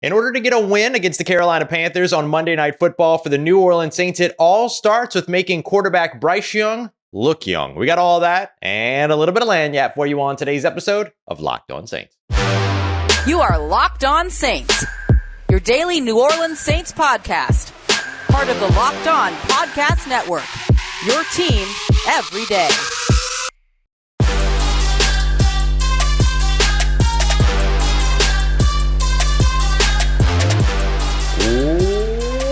In order to get a win against the Carolina Panthers on Monday Night Football for the New Orleans Saints, it all starts with making quarterback Bryce Young look young. We got all that and a little bit of lanyard for you on today's episode of Locked On Saints. You are Locked On Saints, your daily New Orleans Saints podcast. Part of the Locked On Podcast Network, your team every day.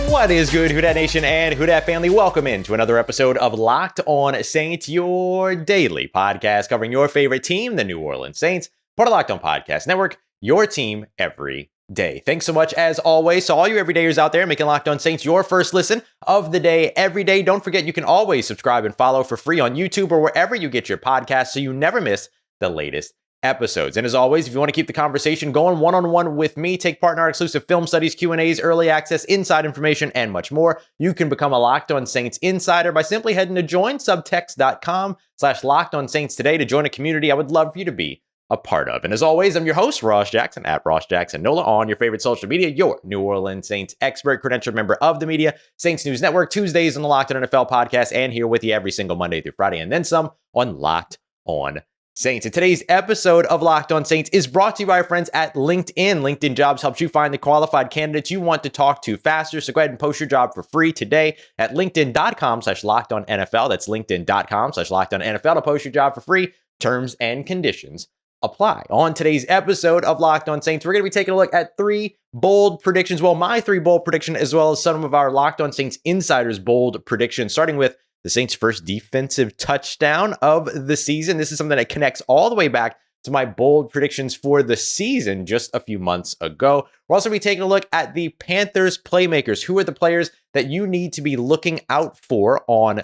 What is good, Who Dat Nation and Who Dat family? Welcome in to another episode of Locked On Saints, your daily podcast covering your favorite team, the New Orleans Saints, part of Locked On Podcast Network, your team every day. Thanks so much, as always, to all you everydayers out there making Locked On Saints your first listen of the day every day. Don't forget, you can always subscribe and follow for free on YouTube or wherever you get your podcasts so you never miss the latest episodes. And as always, if you want to keep the conversation going one-on-one with me, take part in our exclusive film studies, Q&As, early access, inside information, and much more, you can become a Locked On Saints insider by simply heading to joinsubtext.com/LockedOnSaints today to join a community I would love for you to be a part of. And as always, I'm your host, Ross Jackson, at Ross Jackson Nola on your favorite social media, your New Orleans Saints expert, credentialed member of the media, Saints News Network, Tuesdays on the Locked On NFL podcast, and here with you every single Monday through Friday, and then some on Locked On Saints. And today's episode of Locked On Saints is brought to you by our friends at LinkedIn. LinkedIn Jobs helps you find the qualified candidates you want to talk to faster. So go ahead and post your job for free today at linkedin.com/LockedOnNFL. That's linkedin.com/LockedOnNFL to post your job for free. Terms and conditions apply. On today's episode of Locked On Saints, we're going to be taking a look at three bold predictions. Well, my three bold predictions, as well as some of our Locked On Saints insiders' bold predictions, starting with the Saints' first defensive touchdown of the season. This is something that connects all the way back to my bold predictions for the season just a few months ago. We're also going to be taking a look at the Panthers playmakers. Who are the players that you need to be looking out for on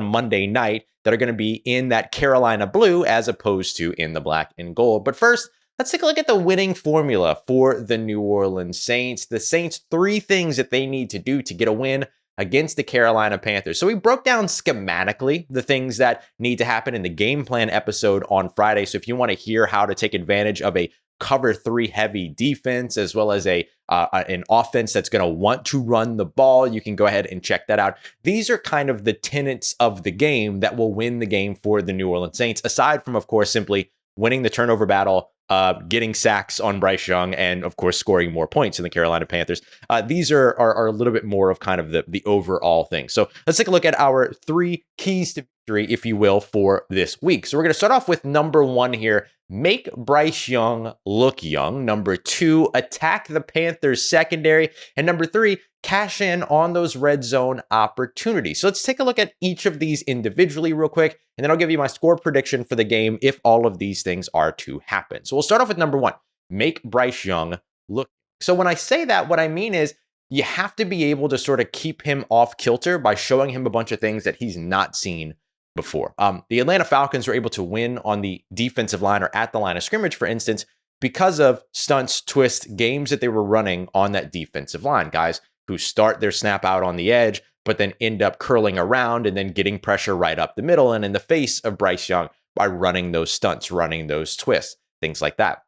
Monday night that are going to be in that Carolina blue as opposed to in the black and gold? But first, let's take a look at the winning formula for the New Orleans Saints. The Saints, three things that they need to do to get a win against the Carolina Panthers. So we broke down schematically the things that need to happen in the game plan episode on Friday. So if you want to hear how to take advantage of a cover three heavy defense, as well as an offense that's going to want to run the ball, you can go ahead and check that out. These are kind of the tenets of the game that will win the game for the New Orleans Saints, aside from, of course, simply winning the turnover battle, getting sacks on Bryce Young, and of course scoring more points in the Carolina Panthers. These are a little bit more of kind of the overall thing. So let's take a look at our three keys to victory, if you will, for this week. So we're going to start off with number one here. Make Bryce Young look young. Number two, attack the Panthers secondary. And number three, cash in on those red zone opportunities. So let's take a look at each of these individually real quick, and then I'll give you my score prediction for the game if all of these things are to happen. So we'll start off with number one, make Bryce Young look. So when I say that, what I mean is you have to be able to sort of keep him off kilter by showing him a bunch of things that he's not seen before. The Atlanta Falcons were able to win on the defensive line or at the line of scrimmage, for instance, because of stunts, twists, games that they were running on that defensive line. Guys who start their snap out on the edge, but then end up curling around and then getting pressure right up the middle and in the face of Bryce Young by running those stunts, running those twists, things like that.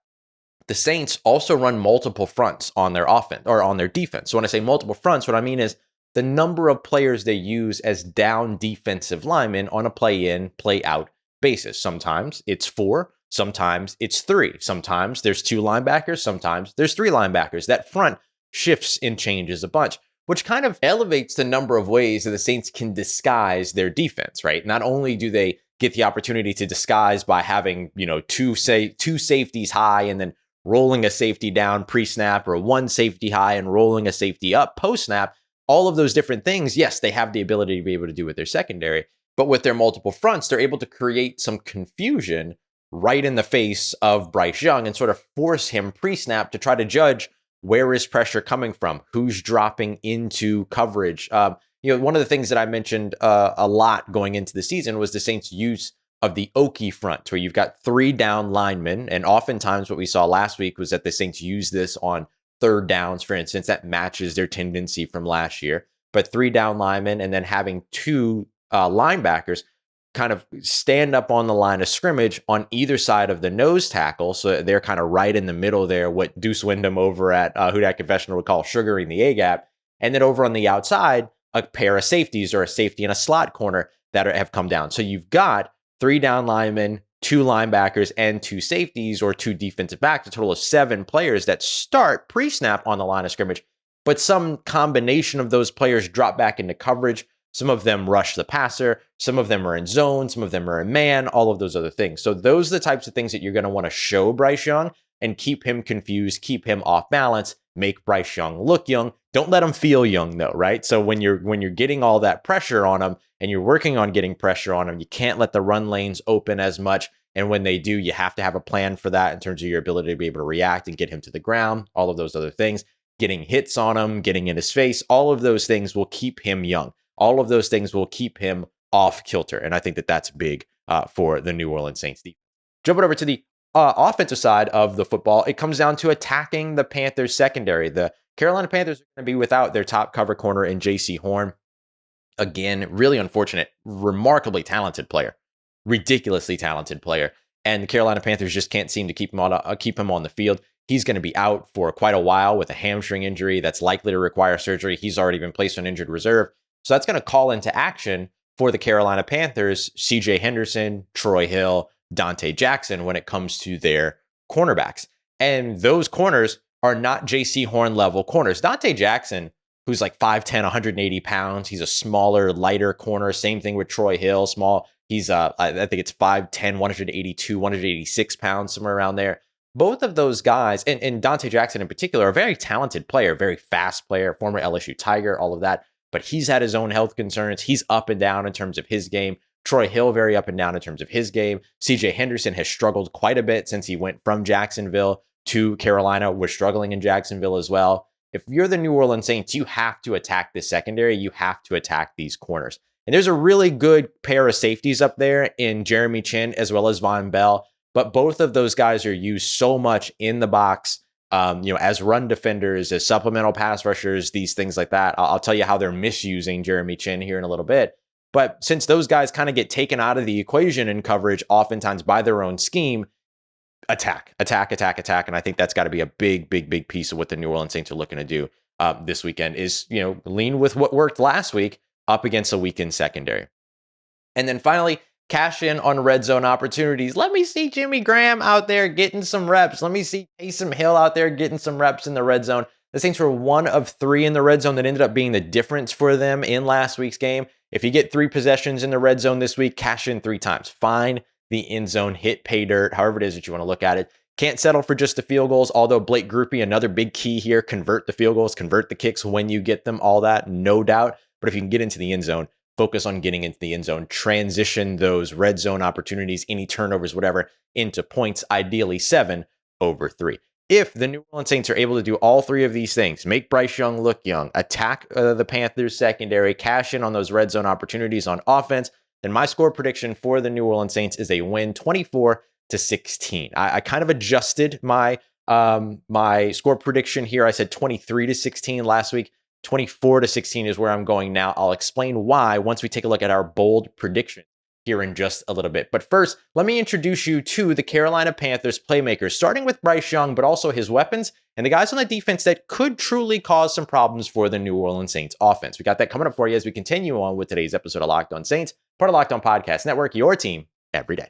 The Saints also run multiple fronts on their offense or on their defense. So when I say multiple fronts, what I mean is the number of players they use as down defensive linemen on a play in, play out basis. Sometimes it's 4, sometimes it's 3. Sometimes there's 2 linebackers, sometimes there's 3 linebackers. That front shifts and changes a bunch, which kind of elevates the number of ways that the Saints can disguise their defense, right? Not only do they get the opportunity to disguise by having, two safeties high and then rolling a safety down pre-snap, or one safety high and rolling a safety up post-snap, all of those different things, yes, they have the ability to be able to do with their secondary, but with their multiple fronts, they're able to create some confusion right in the face of Bryce Young and sort of force him pre-snap to try to judge where is pressure coming from, who's dropping into coverage. One of the things that I mentioned a lot going into the season was the Saints' use of the Okie front, where you've got 3 down linemen, and oftentimes what we saw last week was that the Saints use this on third downs, for instance. That matches their tendency from last year. But 3 down linemen and then having 2 linebackers kind of stand up on the line of scrimmage on either side of the nose tackle. So they're kind of right in the middle there, what Deuce Wyndham over at Who Dat Confessional would call sugaring the A-gap. And then over on the outside, a pair of safeties or a safety and a slot corner that have come down. So you've got 3 down linemen, 2 linebackers, and 2 safeties or 2 defensive backs, a total of 7 players that start pre-snap on the line of scrimmage. But some combination of those players drop back into coverage. Some of them rush the passer. Some of them are in zone. Some of them are in man, all of those other things. So those are the types of things that you're going to want to show Bryce Young and keep him confused, keep him off balance, make Bryce Young look young. Don't let him feel young though, right? So when you're getting all that pressure on him and you're working on getting pressure on him, you can't let the run lanes open as much. And when they do, you have to have a plan for that in terms of your ability to be able to react and get him to the ground, all of those other things. Getting hits on him, getting in his face, all of those things will keep him young. All of those things will keep him off kilter. And I think that that's big for the New Orleans Saints defense. Jumping over to the offensive side of the football, it comes down to attacking the Panthers secondary. The Carolina Panthers are going to be without their top cover corner in Jase Horn. Again, really unfortunate, remarkably talented player, ridiculously talented player. And the Carolina Panthers just can't seem to keep him on the field. He's going to be out for quite a while with a hamstring injury that's likely to require surgery. He's already been placed on injured reserve. So that's going to call into action for the Carolina Panthers, CJ Henderson, Troy Hill, Dante Jackson when it comes to their cornerbacks. And those corners are not Jase Horn level corners. Dante Jackson, who's like 5'10", 180 pounds. He's a smaller, lighter corner. Same thing with Troy Hill, small. He's, I think it's 5'10", 182, 186 pounds, somewhere around there. Both of those guys, and Dante Jackson in particular, are a very talented player, very fast player, former LSU Tiger, all of that. But he's had his own health concerns. He's up and down in terms of his game. Troy Hill, very up and down in terms of his game. CJ Henderson has struggled quite a bit since he went from Jacksonville to Carolina. We're struggling in Jacksonville as well. If you're the New Orleans Saints, you have to attack this secondary. You have to attack these corners. And there's a really good pair of safeties up there in Jeremy Chinn as well as Von Bell. But both of those guys are used so much in the box, as run defenders, as supplemental pass rushers, these things like that. I'll tell you how they're misusing Jeremy Chinn here in a little bit. But since those guys kind of get taken out of the equation in coverage, oftentimes by their own scheme, attack. And I think that's got to be a big piece of what the New Orleans Saints are looking to do this weekend is, lean with what worked last week up against a weakened secondary. And then finally, cash in on red zone opportunities. Let me see Jimmy Graham out there getting some reps. Let me see Taysom Hill out there getting some reps in the red zone. The Saints were 1 of 3 in the red zone that ended up being the difference for them in last week's game. If you get 3 possessions in the red zone this week, cash in 3 times. Find the end zone, hit pay dirt, however it is that you want to look at it. Can't settle for just the field goals, although Blake Grupe, another big key here, convert the field goals, convert the kicks when you get them, all that, no doubt. But if you can get into the end zone, focus on getting into the end zone, transition those red zone opportunities, any turnovers, whatever, into points, ideally 7 over 3. If the New Orleans Saints are able to do all 3 of these things, make Bryce Young look young, attack the Panthers secondary, cash in on those red zone opportunities on offense, then my score prediction for the New Orleans Saints is a win 24-16. I kind of adjusted my my score prediction here. I said 23-16 last week. 24-16 is where I'm going now. I'll explain why once we take a look at our bold prediction here in just a little bit. But first, let me introduce you to the Carolina Panthers playmakers, starting with Bryce Young, but also his weapons and the guys on the defense that could truly cause some problems for the New Orleans Saints offense. We got that coming up for you as we continue on with today's episode of Locked On Saints, part of Locked On Podcast Network, your team every day.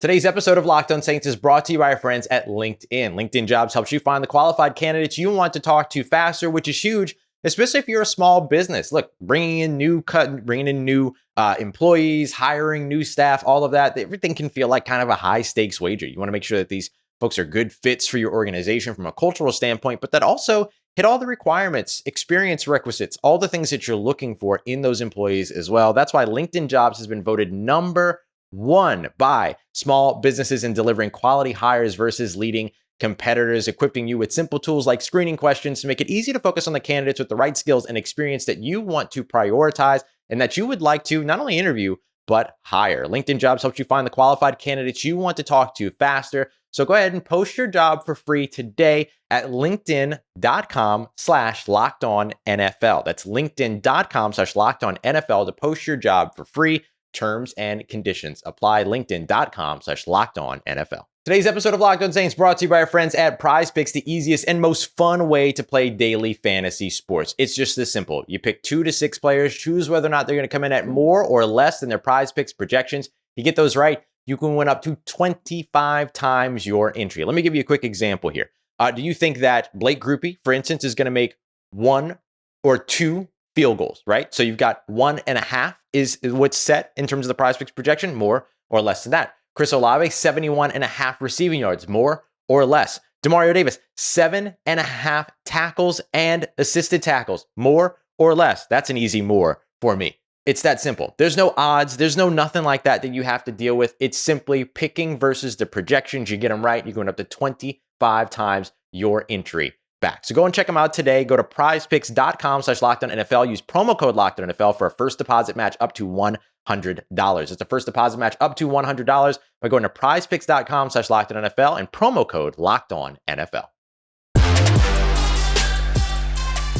Today's episode of Locked On Saints is brought to you by our friends at LinkedIn. LinkedIn Jobs helps you find the qualified candidates you want to talk to faster, which is huge, especially if you're a small business. Look, bringing in new employees, hiring new staff, all of that, everything can feel like kind of a high stakes wager. You want to make sure that these folks are good fits for your organization from a cultural standpoint, but that also hit all the requirements, experience requisites, all the things that you're looking for in those employees as well. That's why LinkedIn Jobs has been voted number 1 by small businesses in delivering quality hires versus leading competitors, equipping you with simple tools like screening questions to make it easy to focus on the candidates with the right skills and experience that you want to prioritize and that you would like to not only interview, but hire. LinkedIn Jobs helps you find the qualified candidates you want to talk to faster So go ahead and post your job for free today at linkedin.com/lockedonnfl. That's linkedin.com/lockedonnfl to post your job for free. Terms and conditions apply. linkedin.com/lockedonnfl. Today's episode of Locked On Saints brought to you by our friends at Prize Picks, the easiest and most fun way to play daily fantasy sports. It's just this simple. You pick 2 to 6 players, choose whether or not they're going to come in at more or less than their Prize Picks projections. You get those right, you can win up to 25 times your entry. Let me give you a quick example here. Do you think that Blake Grupe, for instance, is going to make 1 or 2 field goals, right? So you've got 1.5 is what's set in terms of the Prize Picks projection, more or less than that. Chris Olave, 71.5 receiving yards, more or less. Demario Davis, 7.5 tackles and assisted tackles, more or less. That's an easy more for me. It's that simple. There's no odds. There's no nothing like that you have to deal with. It's simply picking versus the projections. You get them right, you're going up to 25 times your entry back. So go and check them out today. Go to prizepicks.com/lockedonnfl. Use promo code LOCKEDONNFL for a first deposit match up to $100. It's a first deposit match up to $100 by going to prizepicks.com/lockedonnfl and promo code LOCKEDONNFL.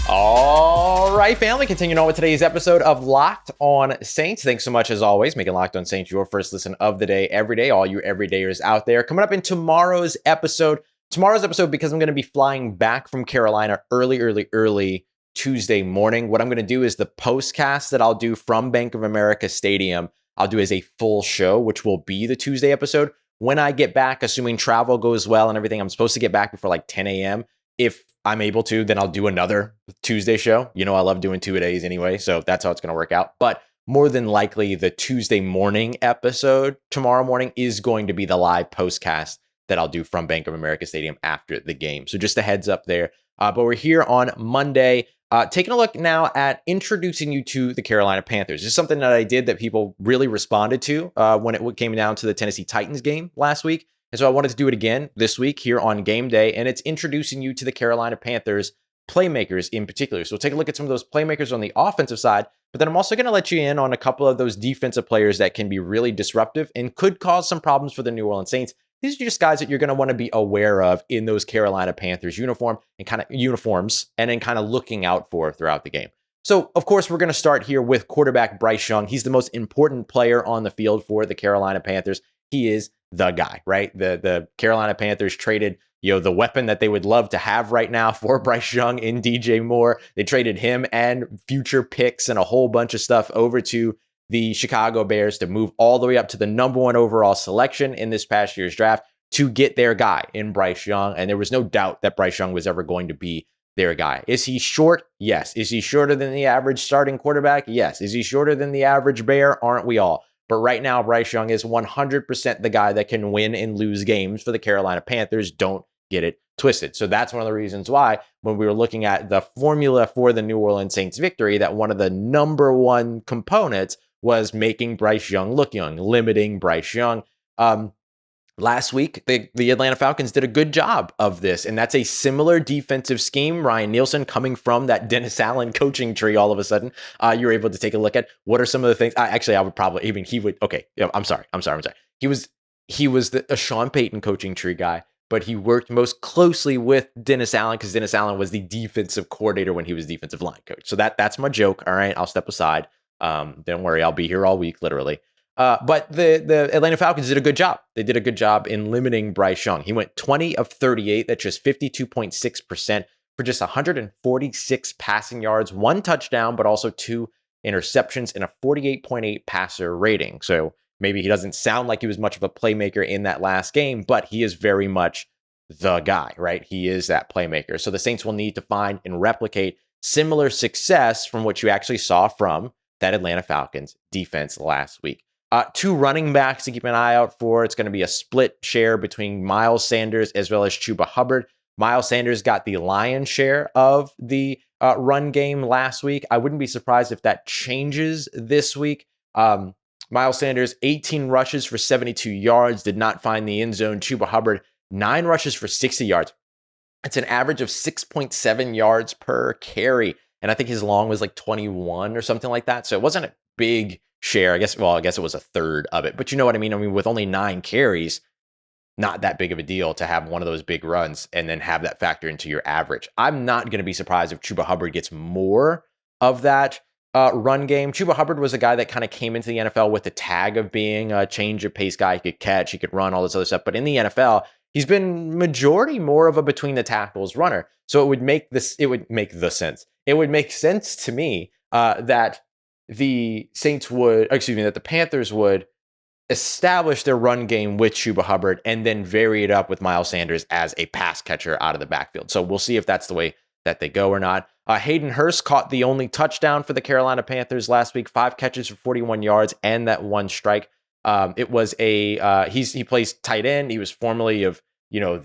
All right, family, continuing on with today's episode of Locked On Saints. Thanks so much, as always, making Locked On Saints your first listen of the day, every day, all you everydayers out there. Coming up in tomorrow's episode, because I'm going to be flying back from Carolina early Tuesday morning. What I'm going to do is the postcast that I'll do from Bank of America Stadium, I'll do as a full show, which will be the Tuesday episode. When I get back, assuming travel goes well and everything, I'm supposed to get back before like 10 a.m. If I'm able to, then I'll do another Tuesday show. You know, I love doing 2-a-days anyway, so that's how it's going to work out. But more than likely, the Tuesday morning episode tomorrow morning is going to be the live postcast that I'll do from Bank of America Stadium after the game. So just a heads up there. But we're here on Monday, taking a look now at introducing you to the Carolina Panthers. This is something that I did that people really responded to when it came down to the Tennessee Titans game last week. And so I wanted to do it again this week here on game day. And it's introducing you to the Carolina Panthers playmakers in particular. So we'll take a look at some of those playmakers on the offensive side. But then I'm also going to let you in on a couple of those defensive players that can be really disruptive and could cause some problems for the New Orleans Saints. These are just guys that you're going to want to be aware of in those Carolina Panthers uniforms and then kind of looking out for throughout the game. So, of course, we're going to start here with quarterback Bryce Young. He's the most important player on the field for the Carolina Panthers. He is the guy, right? The Carolina Panthers traded, the weapon that they would love to have right now for Bryce Young in DJ Moore. They traded him and future picks and a whole bunch of stuff over to the Chicago Bears to move all the way up to the number 1 overall selection in this past year's draft to get their guy in Bryce Young. And there was no doubt that Bryce Young was ever going to be their guy. Is he short? Yes. Is he shorter than the average starting quarterback? Yes. Is he shorter than the average Bear? Aren't we all? But right now, Bryce Young is 100% the guy that can win and lose games for the Carolina Panthers. Don't get it twisted. So that's one of the reasons why, when we were looking at the formula for the New Orleans Saints victory, that one of the number 1 components was making Bryce Young look young, limiting Bryce Young. Last week, the Atlanta Falcons did a good job of this, and that's a similar defensive scheme. Ryan Nielsen coming from that Dennis Allen coaching tree all of a sudden, you're able to take a look at what are some of the things. I would probably, I'm sorry. He was a Sean Payton coaching tree guy, but he worked most closely with Dennis Allen because Dennis Allen was the defensive coordinator when he was defensive line coach. So that's my joke. All right, I'll step aside. Don't worry, I'll be here all week, literally. But the Atlanta Falcons did a good job. They did a good job in limiting Bryce Young. He went 20 of 38. That's just 52.6% for just 146 passing yards, 1 touchdown, but also 2 interceptions and a 48.8 passer rating. So maybe he doesn't sound like he was much of a playmaker in that last game, but he is very much the guy, right? He is that playmaker. So the Saints will need to find and replicate similar success from what you actually saw from that Atlanta Falcons defense last week. 2 running backs to keep an eye out for. It's going to be a split share between Miles Sanders as well as Chuba Hubbard. Miles Sanders got the lion's share of the run game last week. I wouldn't be surprised if that changes this week. Miles Sanders, 18 rushes for 72 yards, did not find the end zone. Chuba Hubbard, 9 rushes for 60 yards. It's an average of 6.7 yards per carry. And I think his long was like 21 or something like that. So it wasn't a big share. I guess it was a third of it. But you know what I mean? With only 9 carries, not that big of a deal to have one of those big runs and then have that factor into your average. I'm not going to be surprised if Chuba Hubbard gets more of that run game. Chuba Hubbard was a guy that kind of came into the NFL with the tag of being a change of pace guy. He could catch, he could run, all this other stuff. But in the NFL, he's been majority more of a between the tackles runner. So it would make sense to me that the that the Panthers would establish their run game with Chuba Hubbard and then vary it up with Miles Sanders as a pass catcher out of the backfield. So we'll see if that's the way that they go or not. Hayden Hurst caught the only touchdown for the Carolina Panthers last week, 5 catches for 41 yards and that 1 strike. It was he plays tight end. He was formerly of, he was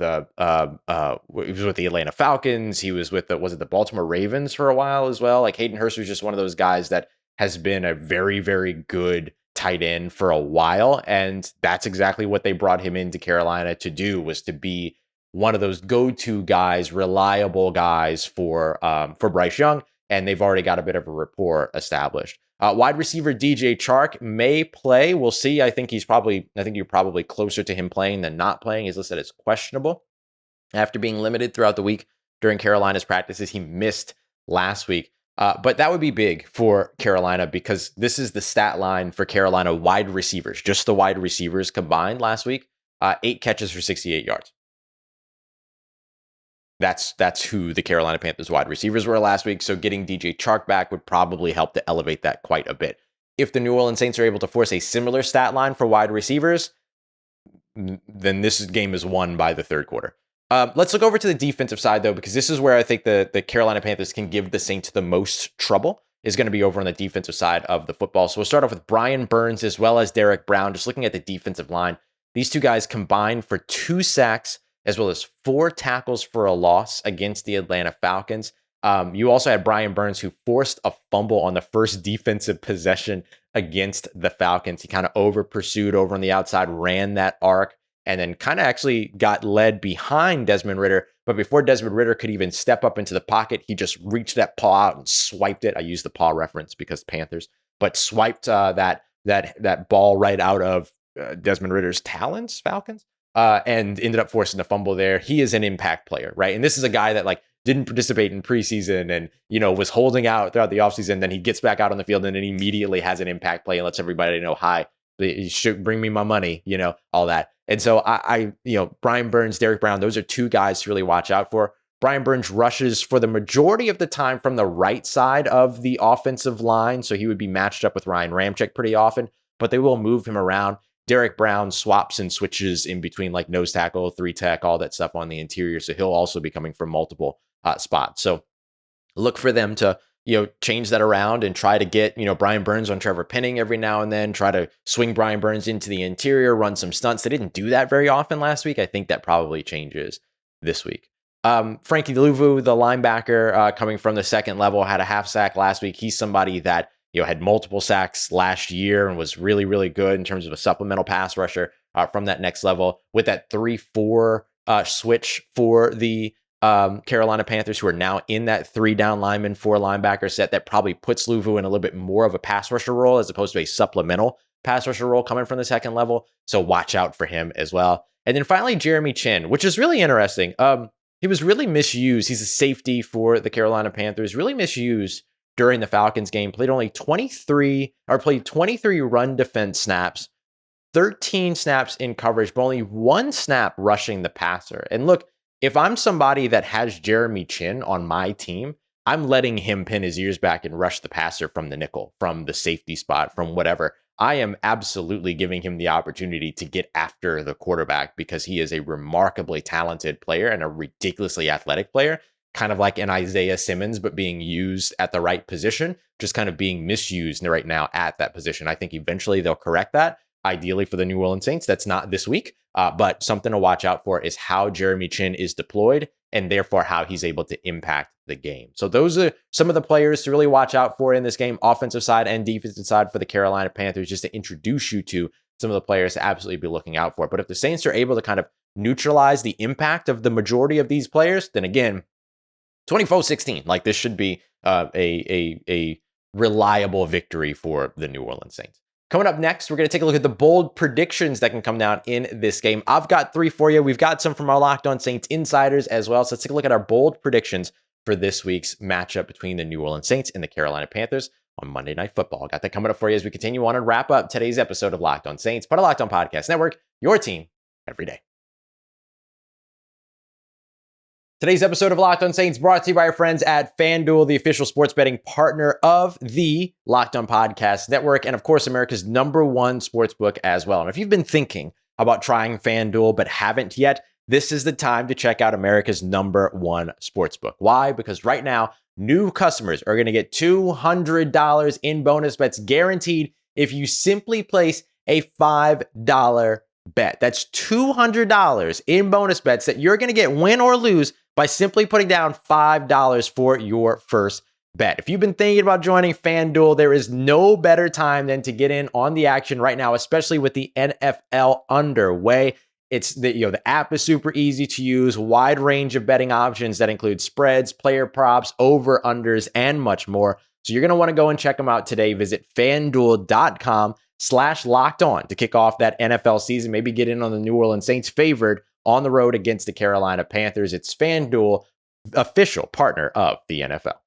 with the Atlanta Falcons. He was with the Baltimore Ravens for a while as well. Like Hayden Hurst was just one of those guys that has been a very, very good tight end for a while. And that's exactly what they brought him into Carolina to do, was to be one of those go-to guys, reliable guys for Bryce Young. And they've already got a bit of a rapport established. Wide receiver DJ Chark may play. We'll see. I think you're probably closer to him playing than not playing. He's listed as questionable after being limited throughout the week during Carolina's practices. He missed last week. But that would be big for Carolina because this is the stat line for Carolina wide receivers, just the wide receivers combined last week, 8 catches for 68 yards. That's who the Carolina Panthers wide receivers were last week. So getting DJ Chark back would probably help to elevate that quite a bit. If the New Orleans Saints are able to force a similar stat line for wide receivers, then this game is won by the third quarter. Let's look over to the defensive side, though, because this is where I think the Carolina Panthers can give the Saints the most trouble, is going to be over on the defensive side of the football. So we'll start off with Brian Burns as well as Derrick Brown. Just looking at the defensive line, these two guys combined for 2 sacks as well as 4 tackles for a loss against the Atlanta Falcons. You also had Brian Burns, who forced a fumble on the first defensive possession against the Falcons. He kind of over pursued over on the outside, ran that arc, and then kind of actually got led behind Desmond Ridder. But before Desmond Ridder could even step up into the pocket, he just reached that paw out and swiped it. I use the paw reference because Panthers, but swiped that ball right out of Desmond Ridder's talons, Falcons, and ended up forcing a fumble there. He is an impact player, right? And this is a guy that didn't participate in preseason and, was holding out throughout the offseason. Then he gets back out on the field and then immediately has an impact play and lets everybody know, hi, you should bring me my money, all that. And so I Brian Burns, Derrick Brown, those are 2 guys to really watch out for. Brian Burns rushes for the majority of the time from the right side of the offensive line. So he would be matched up with Ryan Ramczyk pretty often, but they will move him around. Derrick Brown swaps and switches in between nose tackle, 3 tech, all that stuff on the interior. So he'll also be coming from multiple spots. So look for them to change that around and try to get, Brian Burns on Trevor Penning every now and then, try to swing Brian Burns into the interior, run some stunts. They didn't do that very often last week. I think that probably changes this week. Frankie Louvu, the linebacker coming from the second level, had a half sack last week. He's somebody that, had multiple sacks last year and was really, really good in terms of a supplemental pass rusher from that next level with that 3-4 switch for the Carolina Panthers, who are now in that 3 down lineman, 4 linebacker set. That probably puts Louvu in a little bit more of a pass rusher role as opposed to a supplemental pass rusher role coming from the second level. So watch out for him as well. And then finally, Jeremy Chinn, which is really interesting. He was really misused. He's a safety for the Carolina Panthers, really misused during the Falcons game. Played 23 run defense snaps, 13 snaps in coverage, but only 1 snap rushing the passer. And look, if I'm somebody that has Jeremy Chinn on my team, I'm letting him pin his ears back and rush the passer from the nickel, from the safety spot, from whatever. I am absolutely giving him the opportunity to get after the quarterback because he is a remarkably talented player and a ridiculously athletic player, kind of like an Isaiah Simmons, but being used at the right position, just kind of being misused right now at that position. I think eventually they'll correct that. Ideally for the New Orleans Saints, that's not this week, but something to watch out for is how Jeremy Chinn is deployed and therefore how he's able to impact the game. So those are some of the players to really watch out for in this game, offensive side and defensive side for the Carolina Panthers, just to introduce you to some of the players to absolutely be looking out for. But if the Saints are able to kind of neutralize the impact of the majority of these players, then again, 24-16, this should be a reliable victory for the New Orleans Saints. Coming up next, we're going to take a look at the bold predictions that can come down in this game. I've got 3 for you. We've got some from our Locked On Saints insiders as well. So let's take a look at our bold predictions for this week's matchup between the New Orleans Saints and the Carolina Panthers on Monday Night Football. Got that coming up for you as we continue on and wrap up today's episode of Locked On Saints, part of Locked On Podcast Network, your team every day. Today's episode of Locked On Saints brought to you by our friends at FanDuel, the official sports betting partner of the Locked On Podcast Network, and of course, America's #1 sportsbook as well. And if you've been thinking about trying FanDuel but haven't yet, this is the time to check out America's #1 sportsbook. Why? Because right now, new customers are going to get $200 in bonus bets guaranteed if you simply place a $5 bet. That's $200 in bonus bets that you're going to get win or lose by simply putting down $5 for your first bet. If you've been thinking about joining FanDuel, there is no better time than to get in on the action right now, especially with the NFL underway. It's the app is super easy to use, wide range of betting options that include spreads, player props, over-unders, and much more. So you're going to want to go and check them out today. Visit FanDuel.com/LockedOn to kick off that NFL season. Maybe get in on the New Orleans Saints favored on the road against the Carolina Panthers. It's FanDuel, official partner of the NFL.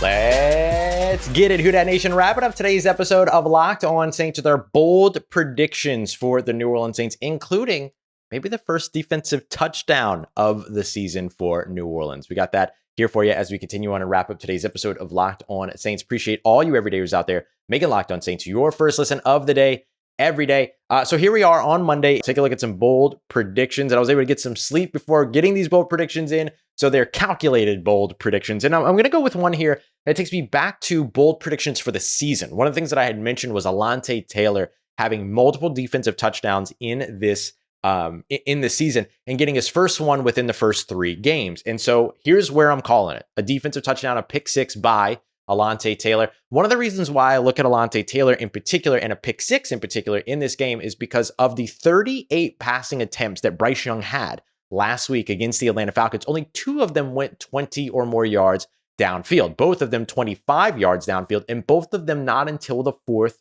Let's get it, Who Dat Nation. Wrapping up today's episode of Locked On Saints with our bold predictions for the New Orleans Saints, including maybe the first defensive touchdown of the season for New Orleans. We got that here for you as we continue on and wrap up today's episode of Locked On Saints. Appreciate all you everydayers out there making Locked On Saints your first listen of the day, every day. So here we are on Monday. Take a look at some bold predictions. And I was able to get some sleep before getting these bold predictions in. So they're calculated bold predictions. And I'm going to go with one here that takes me back to bold predictions for the season. One of the things that I had mentioned was Alontae Taylor having multiple defensive touchdowns in this season and getting his first one within the first 3 games. And so here's where I'm calling it: a defensive touchdown, a pick 6 by Alontae Taylor. One of the reasons why I look at Alontae Taylor in particular and a pick 6 in particular in this game is because of the 38 passing attempts that Bryce Young had last week against the Atlanta Falcons. Only 2 of them went 20 or more yards downfield, both of them 25 yards downfield, and both of them not until the 4th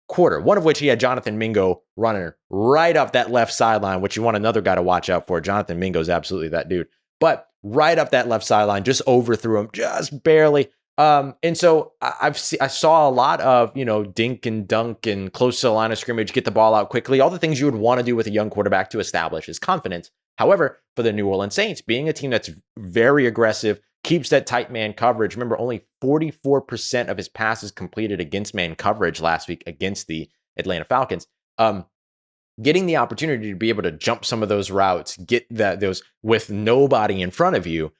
quarter, one of which he had Jonathan Mingo running right up that left sideline, which you want another guy to watch out for. Jonathan Mingo is absolutely that dude, but right up that left sideline, just overthrew him just barely. And so I saw a lot of, dink and dunk and close to the line of scrimmage, get the ball out quickly, all the things you would want to do with a young quarterback to establish his confidence. However, for the New Orleans Saints, being a team that's very aggressive, keeps that tight man coverage. Remember, only 44% of his passes completed against man coverage last week against the Atlanta Falcons. Getting the opportunity to be able to jump some of those routes, get those with nobody in front of you,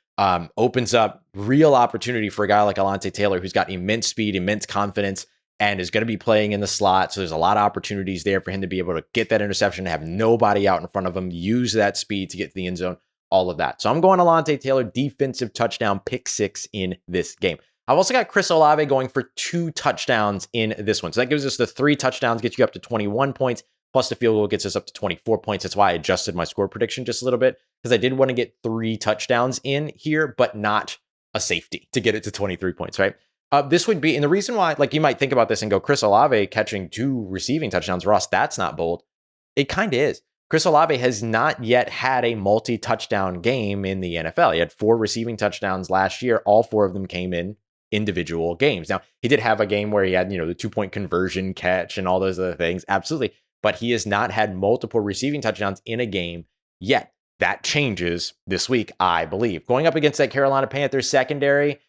opens up real opportunity for a guy like Alontae Taylor, who's got immense speed, immense confidence, and is going to be playing in the slot. So there's a lot of opportunities there for him to be able to get that interception, have nobody out in front of him, use that speed to get to the end zone, all of that. So I'm going Alontae Taylor, defensive touchdown, pick 6 in this game. I've also got Chris Olave going for 2 touchdowns in this one. So that gives us the 3 touchdowns, gets you up to 21 points, plus the field goal gets us up to 24 points. That's why I adjusted my score prediction just a little bit, because I did want to get 3 touchdowns in here, but not a safety to get it to 23 points, right? This would be, and the reason why, you might think about this and go, Chris Olave catching 2 receiving touchdowns, Ross, that's not bold. It kind of is. Chris Olave has not yet had a multi-touchdown game in the NFL. He had 4 receiving touchdowns last year. All 4 of them came in individual games. Now, he did have a game where he had, the 2-point conversion catch and all those other things. Absolutely. But he has not had multiple receiving touchdowns in a game yet. That changes this week, I believe. Going up against that Carolina Panthers secondary,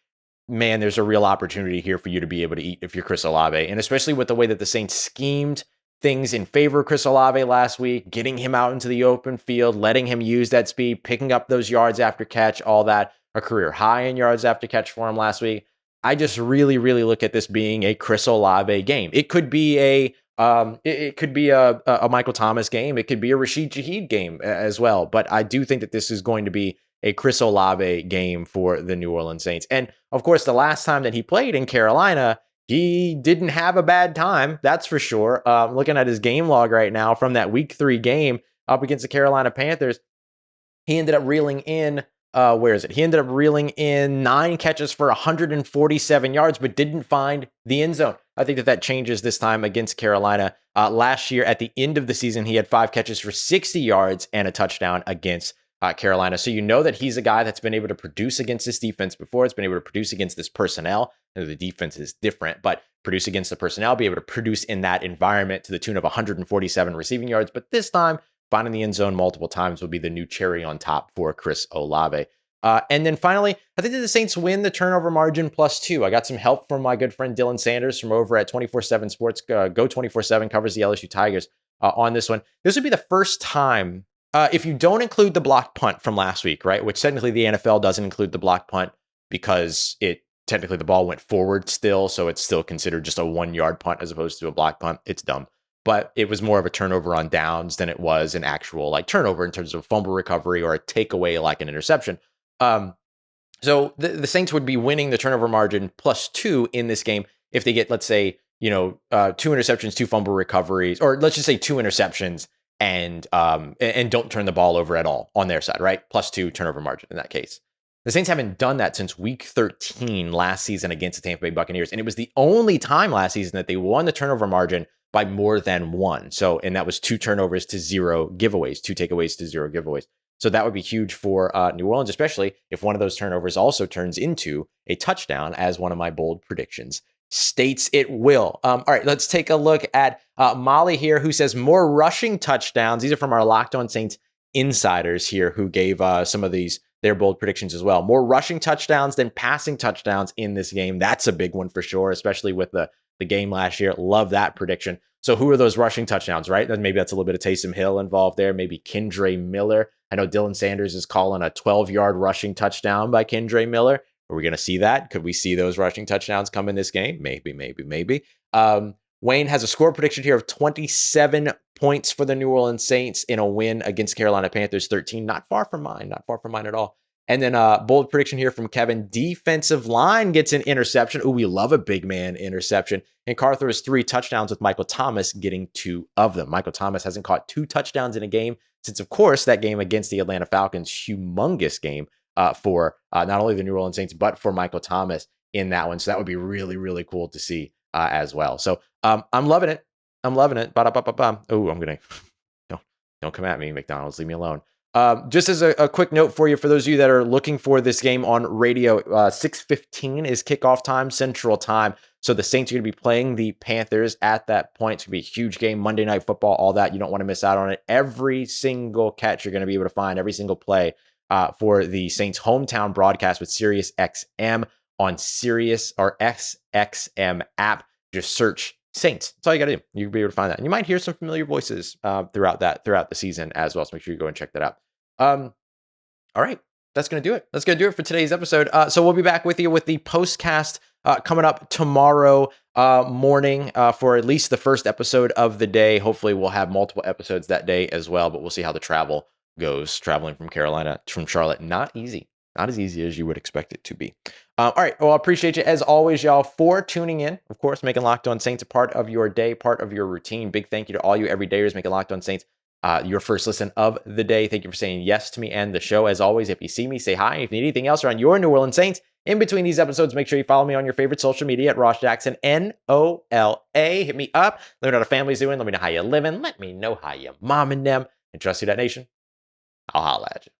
man, there's a real opportunity here for you to be able to eat if you're Chris Olave. And especially with the way that the Saints schemed things in favor of Chris Olave last week, getting him out into the open field, letting him use that speed, picking up those yards after catch, all that, a career high in yards after catch for him last week. I just really, really look at this being a Chris Olave game. It could be a Michael Thomas game. It could be a Rashid Shaheed game as well. But I do think that this is going to be a Chris Olave game for the New Orleans Saints. And of course, the last time that he played in Carolina, he didn't have a bad time. That's for sure. Looking at his game log right now from that week 3 game up against the Carolina Panthers, he ended up reeling in where is it? He ended up reeling in 9 catches for 147 yards, but didn't find the end zone. I think that changes this time against Carolina. Last year, at the end of the season, he had 5 catches for 60 yards and a touchdown against Carolina. So you know that he's a guy that's been able to produce against this defense before. It's been able to produce against this personnel. The defense is different, but produce against the personnel, be able to produce in that environment to the tune of 147 receiving yards. But this time, finding the end zone multiple times will be the new cherry on top for Chris Olave. And then finally, I think that the Saints win the turnover margin +2. I got some help from my good friend Dylan Sanders from over at 24/7 Sports. Go 24/7 covers the LSU Tigers on this one. This would be the first time, if you don't include the blocked punt from last week, right? Which technically the NFL doesn't include the blocked punt because technically the ball went forward still, so it's still considered just a 1-yard punt as opposed to a blocked punt. It's dumb. But it was more of a turnover on downs than it was an actual like turnover in terms of fumble recovery or a takeaway like an interception. So the Saints would be winning the turnover margin +2 in this game if they get, let's say, 2 interceptions, 2 fumble recoveries, or let's just say 2 interceptions and don't turn the ball over at all on their side, right? +2 turnover margin in that case. The Saints haven't done that since week 13 last season against the Tampa Bay Buccaneers. And it was the only time last season that they won the turnover margin by more than 1. So, and that was 2 turnovers to 0 giveaways, 2 takeaways to 0 giveaways. So that would be huge for New Orleans, especially if one of those turnovers also turns into a touchdown, as one of my bold predictions states it will. All right, let's take a look at Molly here, who says more rushing touchdowns. These are from our Locked On Saints insiders here, who gave some of their bold predictions as well. More rushing touchdowns than passing touchdowns in this game. That's a big one for sure, especially with the game last year. Love that prediction. So who are those rushing touchdowns, right? Then maybe that's a little bit of Taysom Hill involved there. Maybe Kendre Miller. I know Dylan Sanders is calling a 12-yard rushing touchdown by Kendre Miller. Are we going to see that? Could we see those rushing touchdowns come in this game? Maybe. Wayne has a score prediction here of 27 points for the New Orleans Saints in a win against Carolina Panthers 13. Not far from mine at all. And then bold prediction here from Kevin. Defensive line gets an interception. Ooh, we love a big man interception. And Carr throws 3 touchdowns with Michael Thomas getting 2 of them. Michael Thomas hasn't caught 2 touchdowns in a game since, of course, that game against the Atlanta Falcons. Humongous game for not only the New Orleans Saints, but for Michael Thomas in that one. So that would be really, really cool to see as well. So I'm loving it. Ba-da-ba-ba-ba. Oh, I'm going to... Don't come at me, McDonald's. Leave me alone. Just as a quick note for you, for those of you that are looking for this game on radio, 6:15 is kickoff time, Central Time. So the Saints are going to be playing the Panthers at that point. It's going to be a huge game, Monday Night Football, all that. You don't want to miss out on it. Every single catch you're going to be able to find, every single play for the Saints' hometown broadcast with Sirius XM on Sirius or SXM app. Just search Saints. That's all you got to do. You'll be able to find that. And you might hear some familiar voices throughout the season as well. So make sure you go and check that out. All right. That's going to do it. That's going to do it for today's episode. So we'll be back with you with the postcast coming up tomorrow morning for at least the first episode of the day. Hopefully we'll have multiple episodes that day as well, but we'll see how the travel goes. Traveling from Charlotte, not easy. Not as easy as you would expect it to be. All right. Well, I appreciate you as always, y'all, for tuning in. Of course, making Locked On Saints a part of your day, part of your routine. Big thank you to all you everydayers making Locked On Saints your first listen of the day. Thank you for saying yes to me and the show. As always, if you see me, say hi. If you need anything else around your New Orleans Saints, in between these episodes, make sure you follow me on your favorite social media at Ross Jackson, NOLA. Hit me up. Let me know how the family's doing. Let me know how you're living. Let me know how your mom and them. And trust Who Dat Nation. I'll holla at you.